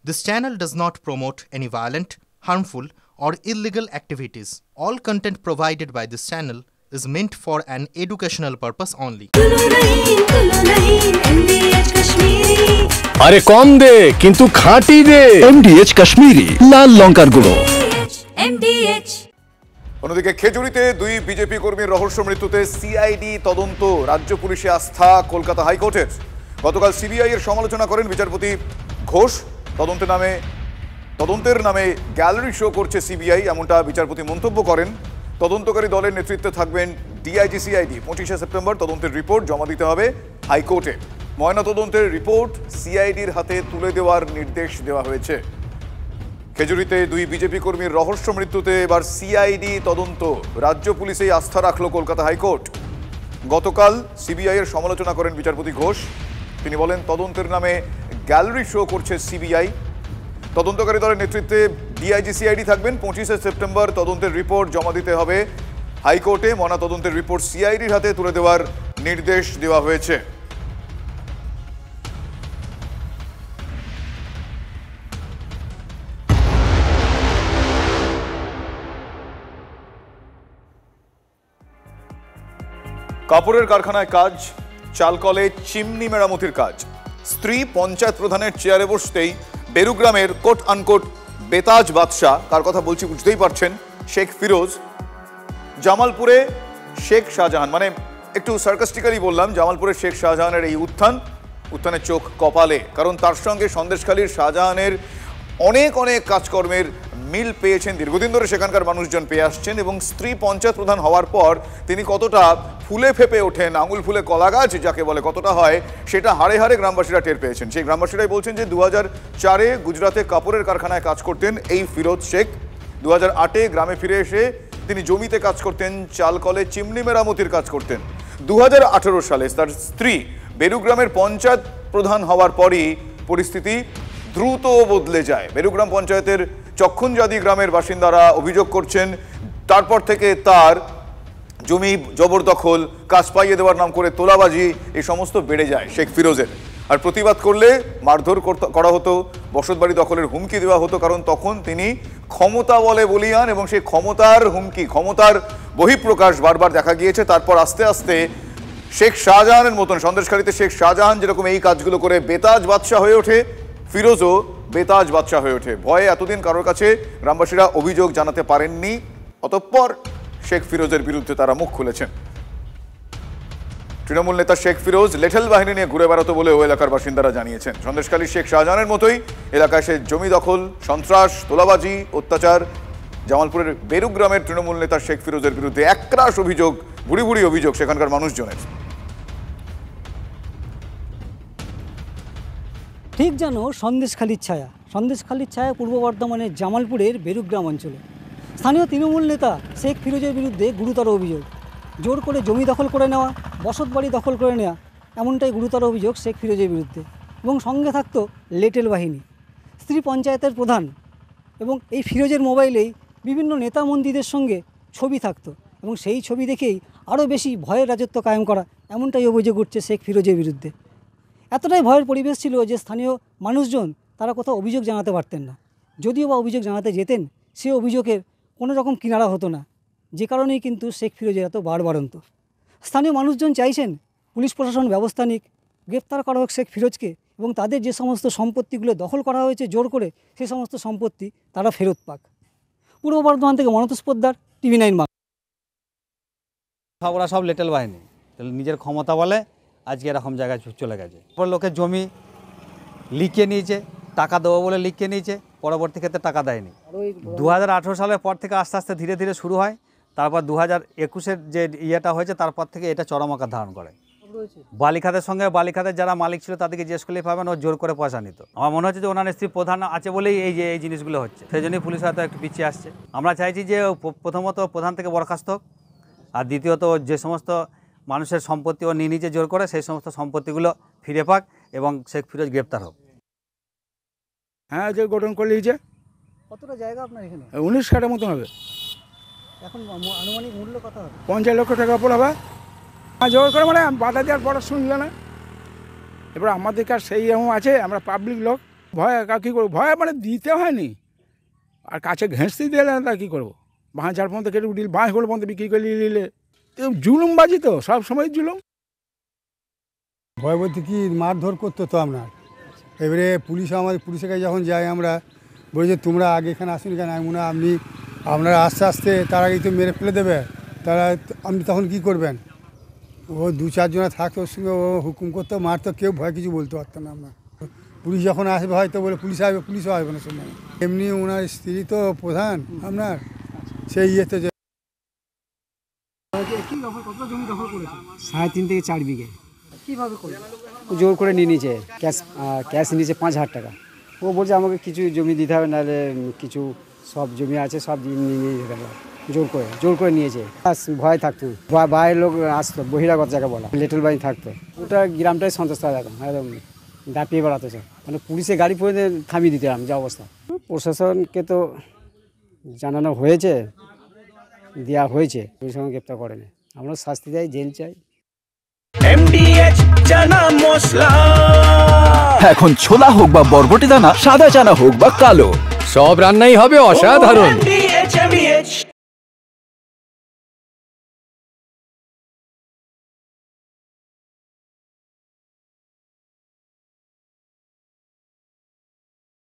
This channel does not promote any violent, harmful, or illegal activities. All content provided by this channel is meant for an educational purpose only. আরে কম দে কিন্তু খাঁটি দে MDH Kashmiri লাল লঙ্কার গুঁড়ো। অন্যদিকে খেজুরিতে দুই BJP কর্মীর রহস্য মৃত্যুতে সিআইডি তদন্ত, রাজ্য পুলিশে আস্থা কলকাতা হাইকোর্টের। গতকাল সিবিআই এর সমালোচনা করেন বিচারপতি ঘোষ। তদন্তের নামে গ্যালারি শো করছে সিবিআই, এমনটা বিচারপতি মন্তব্য করেন। তদন্তকারী দলের নেতৃত্বে থাকবেন ডিআইজি সিআইডি। 25শে সেপ্টেম্বর তদন্তের রিপোর্ট জমা দিতে হবে হাইকোর্টে। ময়নাতদন্তের রিপোর্ট সিআইডির হাতে তুলে দেওয়ার নির্দেশ দেওয়া হয়েছে। খেজুরিতে দুই বিজেপি কর্মীর রহস্য মৃত্যুতে এবার সিআইডি তদন্ত, রাজ্য পুলিশেই আস্থা রাখল কলকাতা হাইকোর্ট। গতকাল সিবিআই এর সমালোচনা করেন বিচারপতি ঘোষ। তিনি বলেন, তদন্তের নামে গ্যালারি শো করছে সিবিআই। তদন্তকারী দলের নেতৃত্বে ডিআইজি সিআইডি থাকবেন। 25শে সেপ্টেম্বর তদন্তের রিপোর্ট জমা দিতে হবে হাইকোর্টে। ময়নাতদন্তের রিপোর্ট সিআইডির হাতে তুলে দেওয়ার নির্দেশ দেওয়া হয়েছে। কাপড়ের কারখানায় কাজ, চালকলে চিমনি মেরামতির কাজ। স্ত্রী পঞ্চায়েত প্রধানের চেয়ারে বসতেই বেরুগ্রামের কোট আনকোট বেতাজ বাদশাহ, কার কথা বলছি বুঝতেই পারছেন, শেখ ফিরোজ। জামালপুরে শেখ শাহজাহান, মানে একটু সার্কাস্টিক্যালি বললাম, জামালপুরের শেখ শাহজাহানের এই উত্থানের চোখ কপালে, কারণ তার সঙ্গে সন্দেশখালীর শাহজাহানের অনেক কাজকর্মের মিল পেয়েছেন, দীর্ঘদিন ধরে সেখানকার মানুষজন পেয়ে আসছেন। এবং স্ত্রী পঞ্চায়েত প্রধান হওয়ার পর তিনি কতটা ফুলে ফেপে ওঠেন, আঙুল ফুলে কলা গাছ যাকে বলে কতটা হয়, সেটা হাড়ে হাড়ে গ্রামবাসীরা টের পেয়েছেন। সেই গ্রামবাসীরাই বলছেন যে 2004-এ গুজরাতে কাপড়ের কারখানায় কাজ করতেন এই ফিরোজ শেখ। 2008-এ গ্রামে ফিরে এসে তিনি জমিতে কাজ করতেন, চালকলে চিমনি মেরামতির কাজ করতেন। 2018 সালে তার স্ত্রী বেরুগ্রামের পঞ্চায়েত প্রধান হওয়ার পরই পরিস্থিতি দ্রুত বদলে যায়। বেরুগ্রাম পঞ্চায়েতের চক্ষুনজাদি গ্রামের বাসিন্দারা অভিযোগ করছেন, তারপর থেকে তার জমি জবরদখল, কাজ পাইয়ে দেওয়ার নাম করে তোলাবাজি, এই সমস্ত বেড়ে যায় শেখ ফিরোজের। আর প্রতিবাদ করলে মারধর করা হতো, বসতবাড়ি দখলের হুমকি দেওয়া হতো, কারণ তখন তিনি ক্ষমতা বলে বলিয়ান এবং সেই ক্ষমতার হুমকি, ক্ষমতার বহিঃপ্রকাশ বারবার দেখা গিয়েছে। তারপর আস্তে আস্তে শেখ শাহজাহানের মতন, সন্দেশখালীতে শেখ শাহজাহান যেরকম এই কাজগুলো করে বেতাজ বাদশাহ হয়ে ওঠে, ফিরোজও বেতাজ বাদশাহ হয়ে ওঠে। ভয়ে এতদিন কারোর কাছে গ্রামবাসীরা অভিযোগ জানাতে পারেননি, অতঃপর শেখ ফিরোজের বিরুদ্ধে তারা মুখ খুলেছেন। তৃণমূল নেতা শেখ ফিরোজ লেঠেল বাহিনী নিয়ে ঘুরে বেড়াতো বলে ওই এলাকার বাসিন্দারা জানিয়েছেন। সন্দেশখালীর শেখ শাহজাহানের মতোই এলাকায় সে জমি দখল, সন্ত্রাস, তোলাবাজি, অত্যাচার। জামালপুরের বেরুগ্রামের তৃণমূল নেতা শেখ ফিরোজের বিরুদ্ধে একরাশ অভিযোগ, ভুড়ি অভিযোগ সেখানকার মানুষজনের। ঠিক যেন সন্দেশখালীর ছায়া পূর্ব বর্ধমানের জামালপুরের বেরুগ্রাম অঞ্চলে স্থানীয় তৃণমূল নেতা শেখ ফিরোজের বিরুদ্ধে গুরুতর অভিযোগ। জোর করে জমি দখল করে নেওয়া, বসতবাড়ি দখল করে নেওয়া, এমনটাই গুরুতর অভিযোগ শেখ ফিরোজের বিরুদ্ধে। এবং সঙ্গে থাকতো লেটেল বাহিনী। স্ত্রী পঞ্চায়েতের প্রধান এবং এই ফিরোজের মোবাইলেই বিভিন্ন নেতা মন্ত্রীদের সঙ্গে ছবি থাকতো এবং সেই ছবি দেখেই আরও বেশি ভয়ের রাজত্ব কায়েম করা, এমনটাই অভিযোগ উঠছে শেখ ফিরোজের বিরুদ্ধে। এতটাই ভয়ের পরিবেশ ছিল যে স্থানীয় মানুষজন তারা কোথাও অভিযোগ জানাতে পারতেন না। যদিও বা অভিযোগ জানাতে যেতেন, সে অভিযোগের কোনো রকম কিনারা হতো না, যে কারণেই কিন্তু শেখ ফিরোজের এত বাড়বাড়ন্ত। স্থানীয় মানুষজন চাইছেন পুলিশ প্রশাসন ব্যবস্থা নিক, গ্রেপ্তার করা হোক শেখ ফিরোজকে এবং তাদের যে সমস্ত সম্পত্তিগুলো দখল করা হয়েছে জোর করে, সেই সমস্ত সম্পত্তি তারা ফেরত পাক। পূর্ব বর্ধমান থেকে মনতোষ পোদ্দার, TV9 বাংলা। ওরা সব লেটেল বাহিনী, নিজের ক্ষমতা বলে আজকে এরকম জায়গায় চলে গেছে। পর লোকের জমি লিখিয়ে নিয়েছে, টাকা দেবো বলে লিখিয়ে নিয়েছে, পরবর্তী ক্ষেত্রে টাকা দেয়নি। 2018 সালের পর থেকে আস্তে আস্তে ধীরে ধীরে শুরু হয়। তারপর 2021-এর যে ইয়েটা হয়েছে তারপর থেকে এটা চরম আকার ধারণ করে। বালিখাতের যারা মালিক ছিল তাদেরকে জিজ্ঞেস করলেই পাবেন, ও জোর করে পয়সা নিত। আমার মনে হচ্ছে যে ওনার স্ত্রী প্রধান আছে বলেই এই জিনিসগুলো হচ্ছে, সেই জন্যই পুলিশ হয়তো একটু পিছিয়ে আসছে। আমরা চাইছি যে প্রথমত প্রধান থেকে বরখাস্ত হোক, আর দ্বিতীয়ত যে সমস্ত মানুষের সম্পত্তি ও নিয়ে জোর করে সেই সমস্ত সম্পত্তিগুলো ফিরে পাক এবং শেখ ফিরোজ গ্রেপ্তার হোক। হ্যাঁ, যে গঠন করে নিয়েছে। কতটা জায়গা আপনার এখানে? 19 কাঠার মতন হবে। এখন আনুমানিক মূল্য কত হবে? 50 লক্ষ টাকা পড়ে হবে। জোর করে মানে বাধা দেওয়ার পর শুনল না। এবার আমাদের কাছে সেই এমন আছে, আমরা পাবলিক লোক, ভয় কী করবো, ভয় মানে দিতে হয়নি, আর কাছে ঘেঁষতে দিলে না, তা কী করবো? বাঁশ ঝাড় পর্যন্ত কেটে উঠিল, বাঁশগুলো পর্যন্ত বিক্রি করে নিলে, জুলুমবাজি তো সব সময় জুলুম। ভয় বলতে কি, মারধর করতো তো আপনার। এবারে পুলিশের কাছে যখন যাই আমরা, বলছে তোমরা আগে এখানে আসুন কেন, আমি মনে হয় আপনারা আস্তে আস্তে তার আগেই তো মেরে ফেলে দেবে, তারা আপনি তখন কি করবেন? ও 2-4 জন থাকতো ওর সঙ্গে, ও হুকুম করতো, মারতো, কেউ ভয় কিছু বলতে পারতাম না আমরা। পুলিশ যখন আসবে হয়তো বলে পুলিশ আসবে, পুলিশও আসবে না সময়। এমনি ওনার স্ত্রী তো প্রধান আপনার, সেই ইয়েতে যে 3.5 থেকে 4 বিঘে। কীভাবে করে? জোর করে নিয়ে নিয়েছে, ক্যাশ নিয়েছে 5,000 টাকা। ও বলছে আমাকে কিছু জমি দিতে হবে, নাহলে কিছু সব জমি আছে সব নিয়ে যেতে হবে। জোর করে নিয়েছে। ভয় থাকতো, বাইরের লোক আসতো, বহিরাগত জায়গা বলা, লিটল বাড়ি থাকতো। ওটা গ্রামটাই সন্ত্রাস একদম একদম দাপিয়ে বেড়াতো সব, মানে পুলিশের গাড়ি পরে থামিয়ে দিতে যা অবস্থা। প্রশাসনকে তো জানানো হয়েছে, দেওয়া হয়েছে, পুলিশ সঙ্গে গ্রেপ্তার করেনি। আমরা শাস্তি চাই, জেল চাই। MDH চানা মশলা, এখন ছোলা হোক বা বরবটি দানা, সাদা চানা হোক বা কালো, সব রান্নাই হবে অসাধারণ।